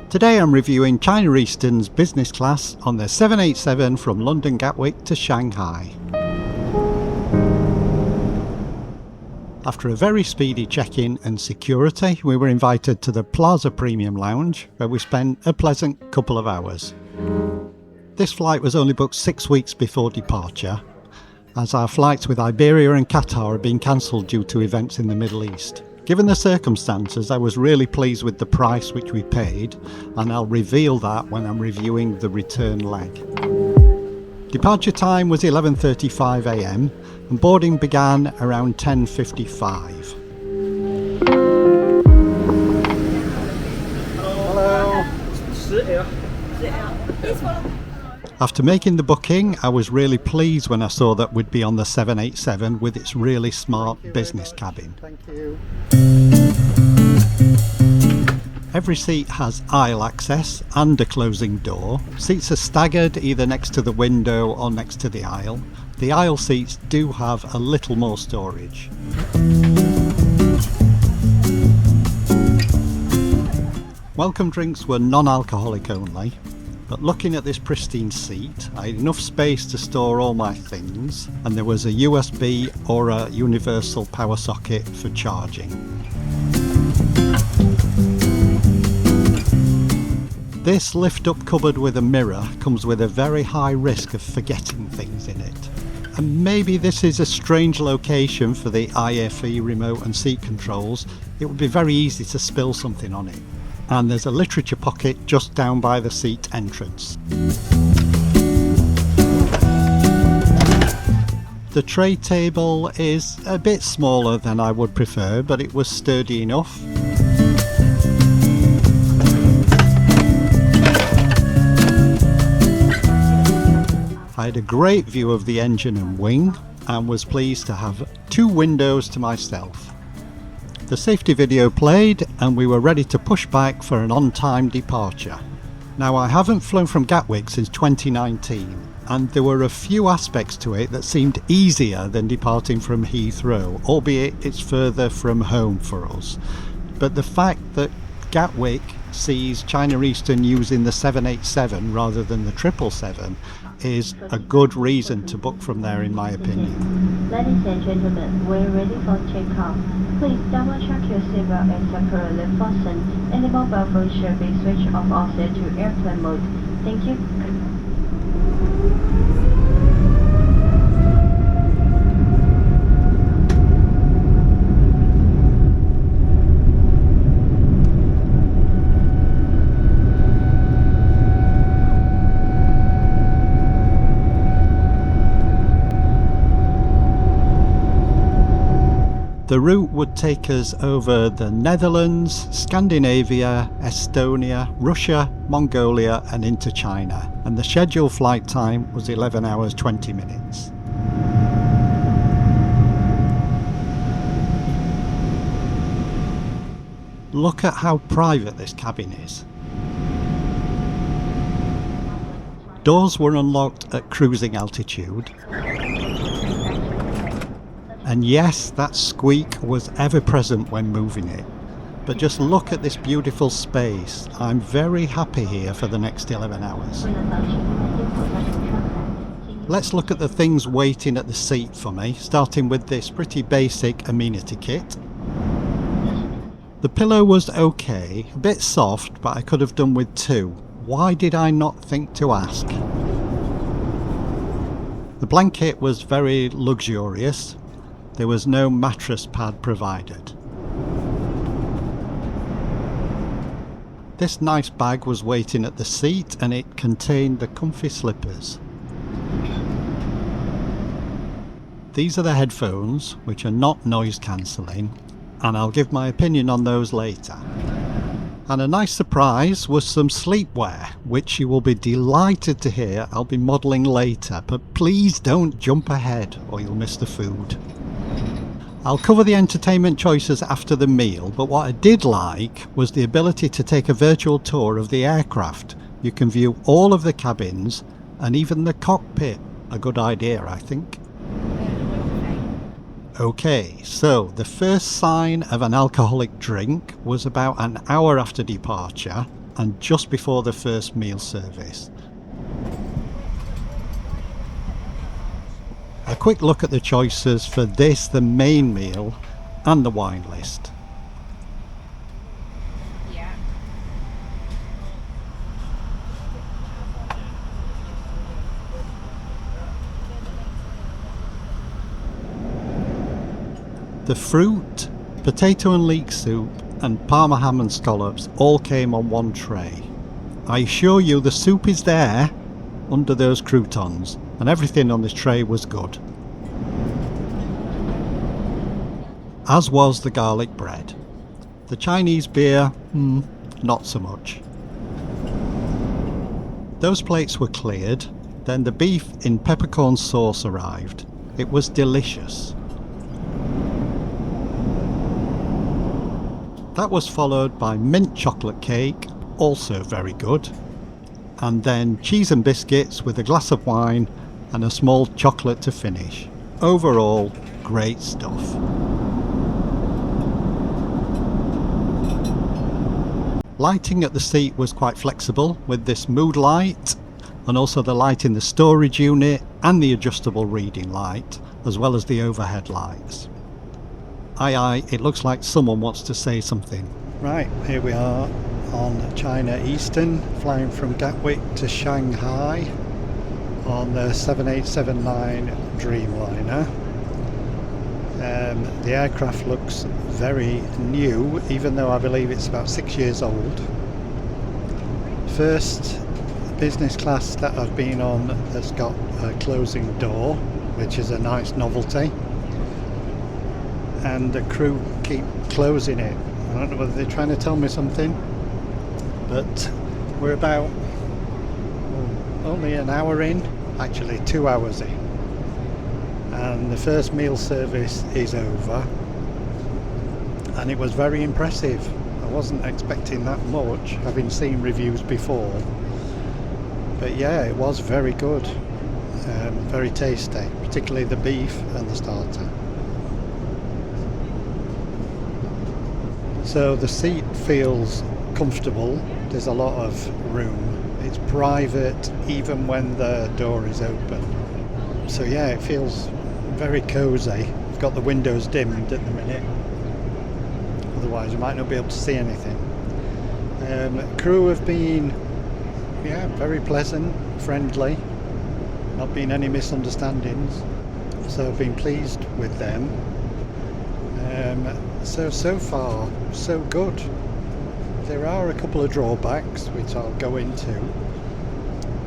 Today I'm reviewing China Eastern's business class on their 787 from London Gatwick to Shanghai. After a very speedy check-in and security, we were invited to the Plaza Premium Lounge, where we spent a pleasant couple of hours. This flight was only booked 6 weeks before departure, as our flights with Iberia and Qatar had been cancelled due to events in the Middle East. Given the circumstances, I was really pleased with the price which we paid, and I'll reveal that when I'm reviewing the return leg. Departure time was 11:35 AM and boarding began around 10:55. Hello. After making the booking, I was really pleased when I saw that we'd be on the 787 with its really smart business cabin. Thank you. Every seat has aisle access and a closing door. Seats are staggered either next to the window or next to the aisle. The aisle seats do have a little more storage. Welcome drinks were non-alcoholic only, but looking at this pristine seat, I had enough space to store all my things, and there was a USB or a universal power socket for charging. This lift-up cupboard with a mirror comes with a very high risk of forgetting things in it. And maybe this is a strange location for the IFE remote and seat controls. It would be very easy to spill something on it. And there's a literature pocket just down by the seat entrance. The tray table is a bit smaller than I would prefer, but it was sturdy enough. I had a great view of the engine and wing and was pleased to have 2 windows to myself. The safety video played and we were ready to push back for an on-time departure. Now, I haven't flown from Gatwick since 2019 and there were a few aspects to it that seemed easier than departing from Heathrow, albeit it's further from home for us. But the fact that Gatwick sees China Eastern using the 787 rather than the 777 is a good reason to book from there, in my opinion. Ladies and gentlemen, we're ready for takeoff. Please double check your seatbelt and separately fasten. Any mobile phone should be switched off or set to airplane mode. Thank you. The route would take us over the Netherlands, Scandinavia, Estonia, Russia, Mongolia and into China, and the scheduled flight time was 11 hours 20 minutes. Look at how private this cabin is. Doors were unlocked at cruising altitude. And yes, that squeak was ever present when moving it. But just look at this beautiful space. I'm very happy here for the next 11 hours. Let's look at the things waiting at the seat for me, starting with this pretty basic amenity kit. The pillow was okay, a bit soft, but I could have done with 2. Why did I not think to ask? The blanket was very luxurious. There was no mattress pad provided. This nice bag was waiting at the seat and it contained the comfy slippers. These are the headphones, which are not noise cancelling, and I'll give my opinion on those later. And a nice surprise was some sleepwear, which you will be delighted to hear I'll be modelling later, but please don't jump ahead or you'll miss the food. I'll cover the entertainment choices after the meal, but what I did like was the ability to take a virtual tour of the aircraft. You can view all of the cabins and even the cockpit. A good idea, I think. Okay, so the first sign of an alcoholic drink was about an hour after departure, and just before the first meal service. A quick look at the choices for this, the main meal, and the wine list. The fruit, potato and leek soup, and parma ham and scallops all came on one tray. I assure you the soup is there under those croutons, and everything on this tray was good. As was the garlic bread. The Chinese beer, not so much. Those plates were cleared, then the beef in peppercorn sauce arrived. It was delicious. That was followed by mint chocolate cake, also very good, and then cheese and biscuits with a glass of wine and a small chocolate to finish. Overall, great stuff. Lighting at the seat was quite flexible with this mood light, and also the light in the storage unit and the adjustable reading light, as well as the overhead lights. Aye, it looks like someone wants to say something. Right, here we are on China Eastern, flying from Gatwick to Shanghai on the 7879 Dreamliner. The aircraft looks very new, even though I believe it's about 6 years old. First business class that I've been on has got a closing door, which is a nice novelty. And the crew keep closing it. I don't know whether they're trying to tell me something, but we're about only an hour in, actually 2 hours in, and the first meal service is over, and it was very impressive. I wasn't expecting that much, having seen reviews before, but yeah, it was very good, very tasty, particularly the beef and the starter. So the seat feels comfortable, there's a lot of room, it's private even when the door is open. So yeah, it feels very cosy. I've got the windows dimmed at the minute, otherwise I might not be able to see anything. Crew have been very pleasant, friendly, not been any misunderstandings, so I've been pleased with them. So far, so good. There are a couple of drawbacks which I'll go into,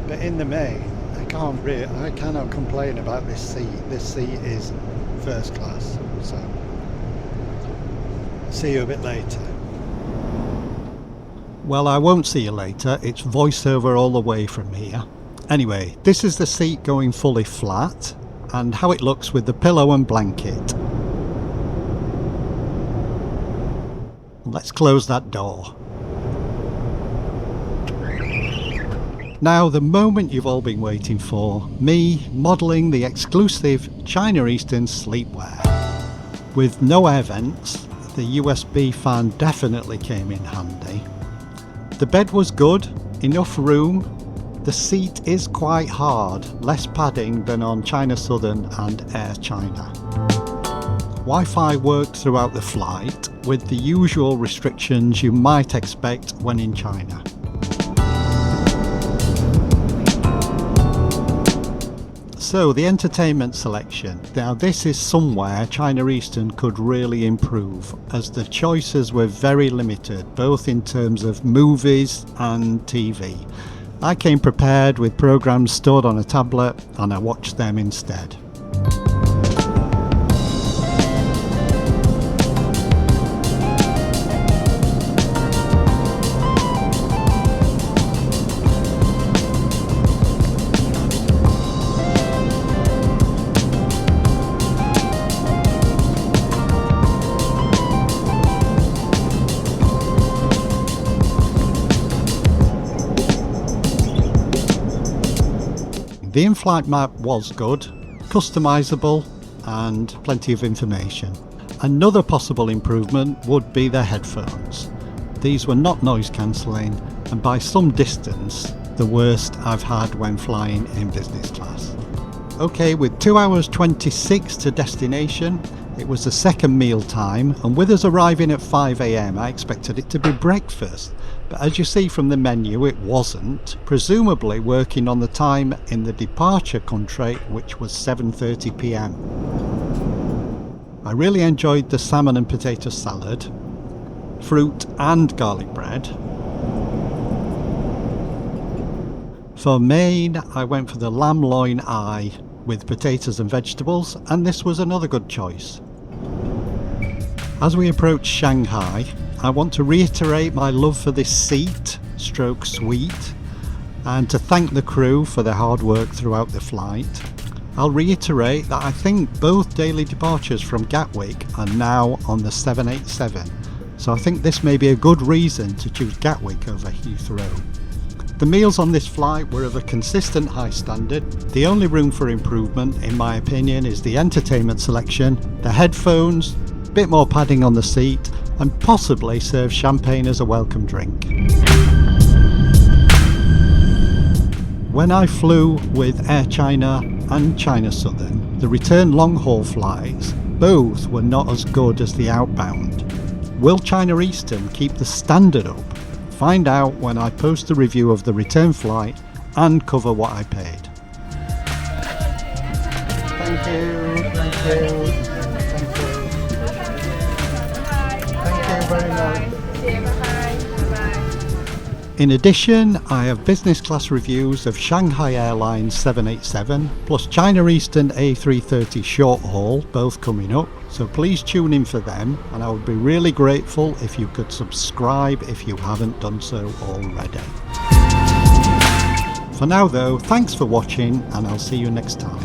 but in the main, I cannot complain about this seat. This seat is first class. So, see you a bit later. Well, I won't see you later. It's voiceover all the way from here. Anyway, this is the seat going fully flat, and how it looks with the pillow and blanket. Let's close that door. Now, the moment you've all been waiting for, me modelling the exclusive China Eastern sleepwear. With no air vents, the USB fan definitely came in handy. The bed was good, enough room. The seat is quite hard, less padding than on China Southern and Air China. Wi-Fi worked throughout the flight, with the usual restrictions you might expect when in China. So the entertainment selection. Now this is somewhere China Eastern could really improve, as the choices were very limited, both in terms of movies and TV. I came prepared with programs stored on a tablet and I watched them instead. The in-flight map was good, customisable and plenty of information. Another possible improvement would be the headphones. These were not noise cancelling, and by some distance the worst I've had when flying in business class. Okay, with 2 hours 26 to destination, it was the second meal time, and with us arriving at 5 AM I expected it to be breakfast, but as you see from the menu it wasn't, presumably working on the time in the departure country, which was 7:30 PM. I really enjoyed the salmon and potato salad, fruit and garlic bread. For main, I went for the lamb loin eye with potatoes and vegetables, and this was another good choice. As we approach Shanghai, I want to reiterate my love for this suite and to thank the crew for their hard work throughout the flight. I'll reiterate that I think both daily departures from Gatwick are now on the 787, so I think this may be a good reason to choose Gatwick over Heathrow. The meals on this flight were of a consistent high standard. The only room for improvement, in my opinion, is the entertainment selection, the headphones, a bit more padding on the seat, and possibly serve champagne as a welcome drink. When I flew with Air China and China Southern, the return long-haul flights, both were not as good as the outbound. Will China Eastern keep the standard up? Find out when I post a review of the return flight and cover what I paid. Thank you, thank you, thank you. Thank you very much. In addition, I have business class reviews of Shanghai Airlines 787 plus China Eastern A330 short haul, both coming up, so please tune in for them, and I would be really grateful if you could subscribe if you haven't done so already. For now though, thanks for watching, and I'll see you next time.